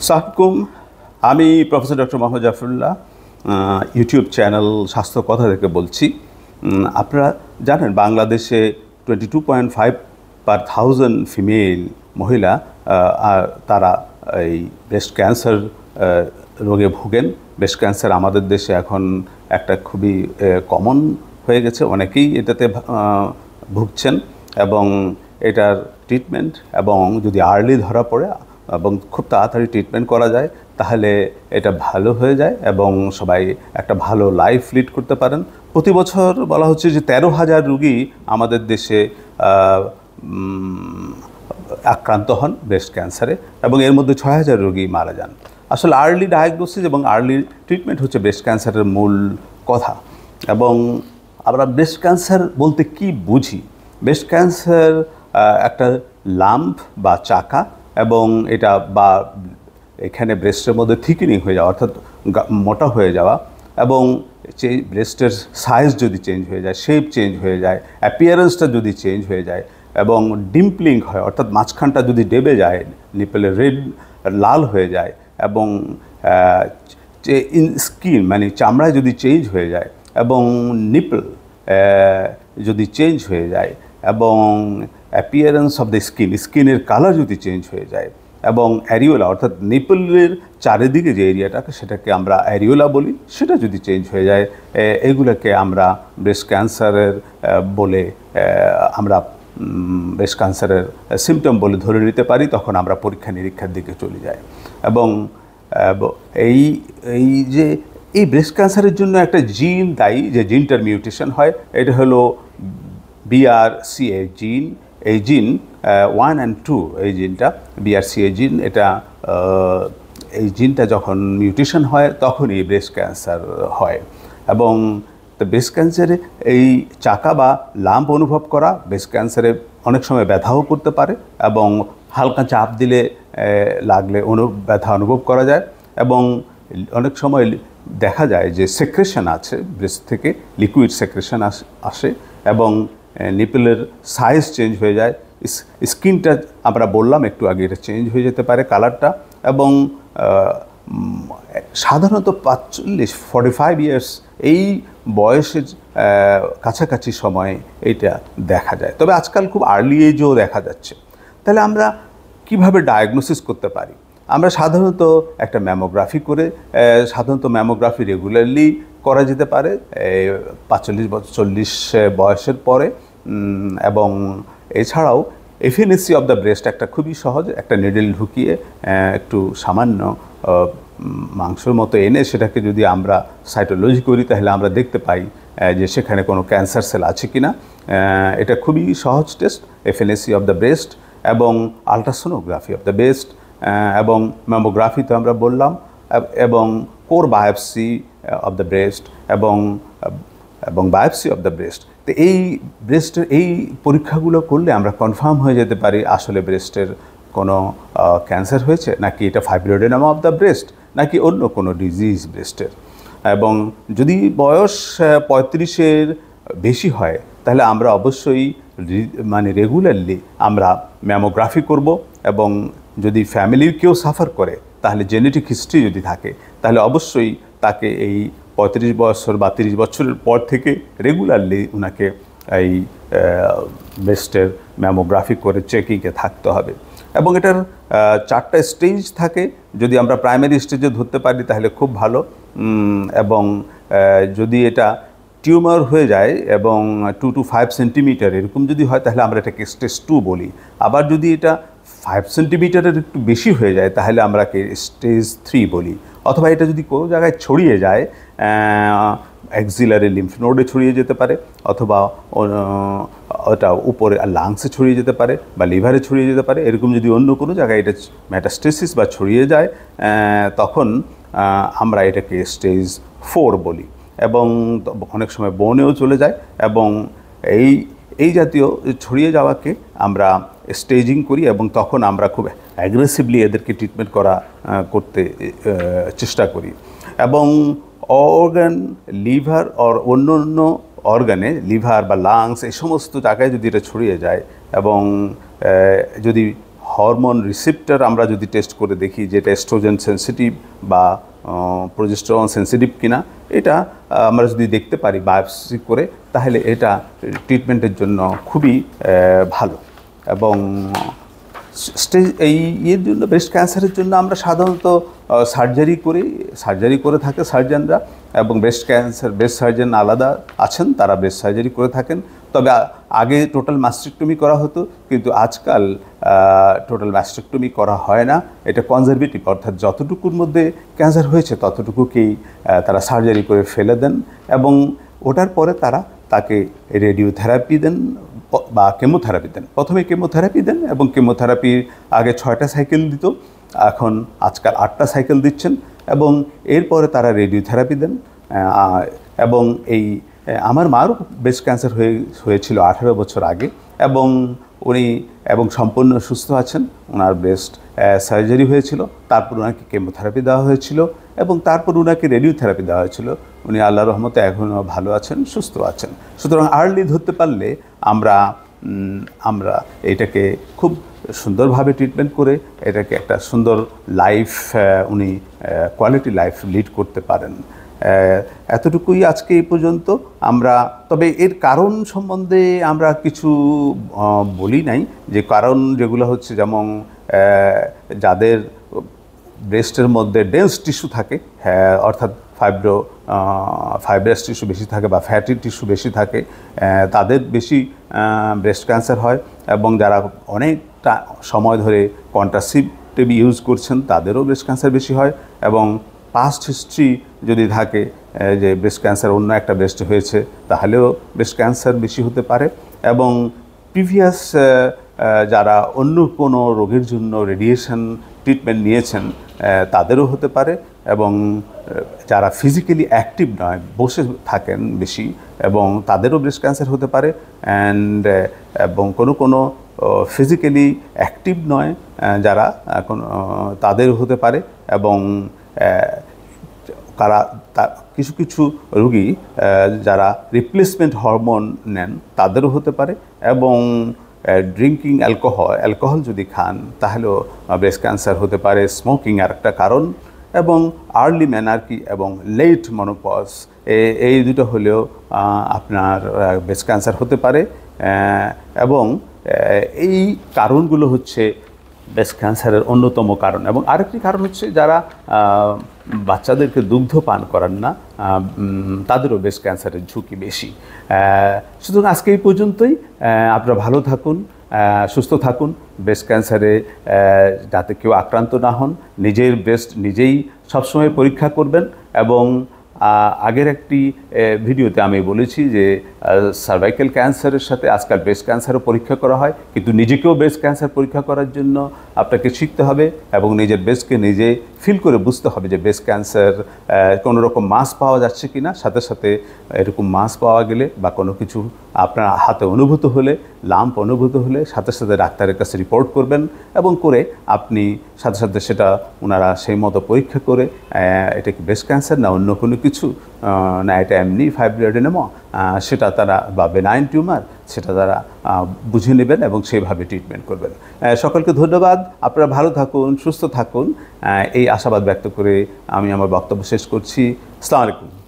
সালামুকুম। আমি professor doctor Mohammad Zafrullah YouTube channel স্বাস্থ্য কথা থেকে বলছি। আপনারা জানেন বাংলাদেশে 22.5 পার 1000 ফিমেল মহিলা তারা এই ব্রেস্ট ক্যান্সার রোগে ভোগেন। ব্রেস্ট ক্যান্সার আমাদের দেশে এখন একটা খুবই কমন হয়ে গেছে, অনেকেই এটাতে ভুগছেন এবং এটার ট্রিটমেন্ট এবং যদি আর্লি ধরা পড়ে এবং খুব তাড়াতাড়ি ট্রিটমেন্ট করা যায় তাহলে এটা ভালো হয়ে যায় এবং সবাই একটা ভালো লাইফ লিড করতে পারেন। প্রতি বছর বলা হচ্ছে যে 13,000 রোগী আমাদের দেশে আক্রান্ত হন ব্রেস্ট ক্যান্সারে এবং এর মধ্যে 6,000 রোগী মারা যান। আসলে আর্লি ডায়াগনোসিস এবং আর্লি ট্রিটমেন্ট হচ্ছে ব্রেস্ট ক্যান্সারের মূল কথা। এবং আমরা ব্রেস্ট ক্যান্সার বলতে কি বুঝি? ব্রেস্ট ক্যান্সার একটা লাম্প বা চাকা এবং এটা বা এখানে ব্রেস্টের মধ্যে থিকেনিং হয়ে যাওয়া অর্থাৎ মোটা হয়ে যাওয়া এবং ব্রেস্টের সাইজ যদি চেঞ্জ হয়ে যায়, শেপ চেঞ্জ হয়ে যায়, অ্যাপিয়ারেন্সটা যদি চেঞ্জ হয়ে যায় এবং ডিম্পলিং হয় অর্থাৎ মাঝখানটা যদি ডেবে যায়, নিপেলে রেড লাল হয়ে যায় এবং স্কিন মানে চামড়ায় যদি চেঞ্জ হয়ে যায় এবং নিপল যদি চেঞ্জ হয়ে যায় এবং অ্যাপিয়ারেন্স অফ দ্য স্কিনের কালার যদি চেঞ্জ হয়ে যায় এবং অ্যারিওলা অর্থাৎ নিপলের চারিদিকে যে এরিয়াটাকে সেটাকে আমরা অ্যারিওলা বলি, সেটা যদি চেঞ্জ হয়ে যায়, এগুলোকে আমরা ব্রেস্ট ক্যান্সারের বলে আমরা ব্রেস্ট ক্যান্সারের সিমটম বলে ধরে নিতে পারি। তখন আমরা পরীক্ষা নিরীক্ষার দিকে চলে যাই এবং এই ব্রেস্ট ক্যান্সারের জন্য একটা জিন দায়ী, যে জিনটার মিউটেশন হয়, এটা হলো BRCA জিন। এই জিন 1 and 2 এই জিনটা BRCA জিন, এটা এই জিনটা যখন মিউটেশন হয় তখনই ব্রেস্ট ক্যান্সার হয়। এবং ব্রেস্ট ক্যান্সারে এই চাকা বা লাম্প অনুভব করা ব্রেস্ট ক্যান্সারে অনেক সময় ব্যথাও করতে পারে এবং হালকা চাপ দিলে লাগলে ব্যথা অনুভব করা যায় এবং অনেক সময় দেখা যায় যে সেক্রেশন আছে ব্রেস্ট থেকে, লিকুইড সেক্রেশন আসে এবং নিপলের সাইজ চেঞ্জ হয়ে যায়, স্কিনটা আমরা বললাম একটু আগে এটা চেঞ্জ হয়ে যেতে পারে কালারটা এবং সাধারণত 45 ইয়ার্স এই বয়সের কাছাকাছি সময়ে এইটা দেখা যায়। তবে আজকাল খুব আর্লি এজও দেখা যাচ্ছে। তাহলে আমরা কিভাবে ডায়াগনোসিস করতে পারি? আমরা সাধারণত একটা ম্যামোগ্রাফি করে, সাধারণত ম্যামোগ্রাফি রেগুলারলি করা যেতে পারে 45-40 বয়সের পরে। এবং এছাড়াও এফএনএসি অফ দ্য ব্রেস্ট একটা খুবই সহজ, একটা নিডল ঢুকিয়ে একটু সামান্য মাংসের মতো এনে সেটাকে যদি আমরা সাইটোলজি করি তাহলে আমরা দেখতে পাই যে সেখানে কোনো ক্যান্সার সেল আছে কি না। এটা খুবই সহজ test, FNAC of the breast এবং আলট্রাসোনোগ্রাফি অফ দ্য ব্রেস্ট এবং ম্যামোগ্রাফি তো আমরা বললাম, এবং core biopsy of the breast এবং বায়োপসি অফ দ্য ব্রেস্ট। তো এই ব্রেস্টের এই পরীক্ষাগুলো করলে আমরা কনফার্ম হয়ে যেতে পারি আসলে ব্রেস্টের কোনো ক্যান্সার হয়েছে নাকি এটা ফাইব্রোডেনোমা অফ দ্য ব্রেস্ট নাকি অন্য কোনো ডিজিজ ব্রেস্টের। এবং যদি বয়স 35-এর বেশি হয় তাহলে আমরা অবশ্যই রেগুলারলি আমরা ম্যামোগ্রাফি করব এবং যদি ফ্যামিলির কেউ সাফার করে তাহলে জেনেটিক হিস্ট্রি যদি থাকে তাহলে অবশ্যই তাকে এই 35 বছর বা 30 বছরের পর থেকে রেগুলারলি ওনাকে এই ব্রেস্টের ম্যামোগ্রাফি করে চেকিংয়ে থাকতে হবে। এবং এটার 4টা স্টেজ থাকে, যদি আমরা প্রাইমারি স্টেজে ধরতে পারি তাহলে খুব ভালো। এবং যদি এটা টিউমার হয়ে যায় এবং 2 to 5 সেন্টিমিটার এরকম যদি হয় তাহলে আমরা এটাকে স্টেজ 2 বলি। আবার যদি এটা 5 সেন্টিমিটারের একটু বেশি হয়ে যায় তাহলে আমরা স্টেজ 3 বলি। অথবা এটা যদি কোনো জায়গায় ছড়িয়ে যায়, অ্যাক্সিলারি লিম্ফ নোডে ছড়িয়ে যেতে পারে অথবা ওটা উপরে লাংসে ছড়িয়ে যেতে পারে বা লিভারে ছড়িয়ে যেতে পারে, এরকম যদি অন্য কোনো জায়গায় এটা মেটাস্টেসিস বা ছড়িয়ে যায় তখন আমরা এটাকে স্টেজ 4 বলি। এবং অনেক সময় বোনেও চলে যায় এবং এই জাতীয় ছড়িয়ে যাওয়াকে আমরা স্টেজিং করি এবং তখন আমরা খুব অ্যাগ্রেসিভলি এদেরকে ট্রিটমেন্ট করতে চেষ্টা করি। এবং অর্গান, লিভার অন্য অন্য অর্গানে, লিভার বা লাংস এই সমস্ত জায়গায় যদি এটা ছড়িয়ে যায় এবং যদি হরমোন রিসেপ্টর আমরা যদি টেস্ট করে দেখি যেটা এস্ট্রোজেন সেন্সিটিভ বা প্রোজেস্টেরন সেন্সিটিভ কিনা, এটা আমরা যদি দেখতে পারি বায়োপসি করে, তাহলে এটা ট্রিটমেন্টের জন্য খুবই ভালো। এবং এর জন্য ব্রেস্ট ক্যান্সারের জন্য আমরা সাধারণত সার্জারি করে থাকে সার্জনরা, এবং ব্রেস্ট সার্জন আলাদা আছেন, তারা ব্রেস্ট সার্জারি করে থাকেন। তবে আগে টোটাল মাস্টেক্টমি করা হতো, কিন্তু আজকাল টোটাল মাস্টেক্টমি করা হয় না। এটা কনজারভেটিভ, অর্থাৎ যতটুকুর মধ্যে ক্যান্সার হয়েছে ততটুকুকেই তারা সার্জারি করে ফেলে দেন, এবং ওটার পরে তাকে রেডিওথেরাপি দেন বা কেমোথেরাপি দেন। প্রথমে কেমোথেরাপি দেন, এবং কেমোথেরাপির আগে 6টা সাইকেল দিত, এখন আজকাল 8টা সাইকেল দিচ্ছেন, এবং এরপরে তারা রেডিওথেরাপি দেন। এবং আমার মারও ব্রেস্ট ক্যান্সার হয়েছিল 18 বছর আগে, এবং সম্পূর্ণ সুস্থ আছেন। ওনার ব্রেস্ট সার্জারি হয়েছিল, তারপর ওনাকে কেমোথেরাপি দেওয়া হয়েছিল, এবং তারপর ওনাকে রেডিওথেরাপি দেওয়া হয়েছিল। উনি আল্লাহর রহমতে এখনও ভালো আছেন, সুস্থ আছেন। সুতরাং আর্লি ধরতে পারলে আমরা এটাকে খুব সুন্দরভাবে ট্রিটমেন্ট করে এটাকে একটা সুন্দর লাইফ, উনি কোয়ালিটি লাইফ লিড করতে পারেন। এতটুকুই আজকে এই পর্যন্ত। তবে এর কারণ সম্বন্ধে আমরা কিছু বলি নাই, যে কারণ যেগুলো হচ্ছে, যেমন যাদের ব্রেস্টের মধ্যে ডেন্স টিস্যু থাকে, অর্থাৎ ফাইব্রাস টিস্যু বেশি থাকে বা ফ্যাটি টিস্যু বেশি থাকে, তাদের বেশি ব্রেস্ট ক্যান্সার হয়। এবং যারা অনেকটা সময় ধরে কন্ট্রাসেপটিভ ইউজ করছেন, তাদেরও ব্রেস্ট ক্যান্সার বেশি হয়। এবং পাস্ট হিস্ট্রি যদি থাকে যে ব্রেস্ট ক্যান্সার অন্য একটা ব্রেস্টে হয়েছে, তাহলেও ব্রেস্ট ক্যান্সার বেশি হতে পারে। এবং প্রিভিয়াস যারা অন্য কোনো রোগের জন্য রেডিয়েশন ট্রিটমেন্ট নিয়েছেন, তাদেরও হতে পারে। এবং যারা ফিজিক্যালি অ্যাক্টিভ নয়, বসে থাকেন বেশি, এবং তাদেরও ব্রেস্ট ক্যান্সার হতে পারে। এবং কোনো ফিজিক্যালি অ্যাক্টিভ নয় যারা, তাদেরও হতে পারে। এবং কিছু রোগী যারা রিপ্লেসমেন্ট হরমোন নেন, তাদেরও হতে পারে। এবং ড্রিঙ্কিং অ্যালকোহল যদি খান, তাহলেও ব্রেস্ট ক্যান্সার হতে পারে। স্মোকিং আর একটা কারণ। এবং আর্লি মেনার্কি এবং লেট মনোপজ, এই দুটো হলেও আপনার ব্রেস্ট ক্যান্সার হতে পারে। এবং এই কারণগুলো হচ্ছে ব্রেস্ট ক্যান্সারের অন্যতম কারণ। এবং আরেকটি কারণ হচ্ছে, যারা বাচ্চাদেরকে দুগ্ধ পান করান না, তাদেরও ব্রেস্ট ক্যান্সারের ঝুঁকি বেশি। সুতরাং আজকে এই পর্যন্তই। আপনারা ভালো থাকুন, সুস্থ থাকুন। ব্রেস্ট ক্যান্সারে যাতে কেউ আক্রান্ত না হন, নিজের ব্রেস্ট নিজেই সবসময় পরীক্ষা করবেন। এবং আগের একটি ভিডিওতে আমি বলেছি যে সার্ভাইকাল ক্যান্সারের সাথে আজকাল ব্রেস্ট ক্যান্সারও পরীক্ষা করা হয়, কিন্তু নিজেকেও ব্রেস্ট ক্যান্সার পরীক্ষা করার জন্য আপনাকে শিখতে হবে, এবং নিজের ব্রেস্টকে নিজে ফিল করে বুঝতে হবে যে ব্রেস্ট ক্যান্সার কোনো রকম মাস পাওয়া যাচ্ছে কি না। সাথে সাথে এরকম মাস পাওয়া গেলে বা কোনো কিছু আপনার হাতে অনুভূত হলে, লাম্প অনুভূত হলে, সাথে সাথে ডাক্তারের কাছে রিপোর্ট করবেন, এবং করে আপনি সাথে সাথে সেটা ওনারা সেই মতো পরীক্ষা করে এটা কি ব্রেস্ট ক্যান্সার না অন্য কোনো কিছু, না এটা এমনি ফাইব্রয়েডেনোমা, সেটা তারা বা বেনাইন টিউমার, সেটা তারা বুঝে নেবেন এবং সেভাবে ট্রিটমেন্ট করবেন। সকলকে ধন্যবাদ। আপনারা ভালো থাকুন, সুস্থ থাকুন, এই আশাবাদ ব্যক্ত করে আমি আমার বক্তব্য শেষ করছি। আসসালামু আলাইকুম।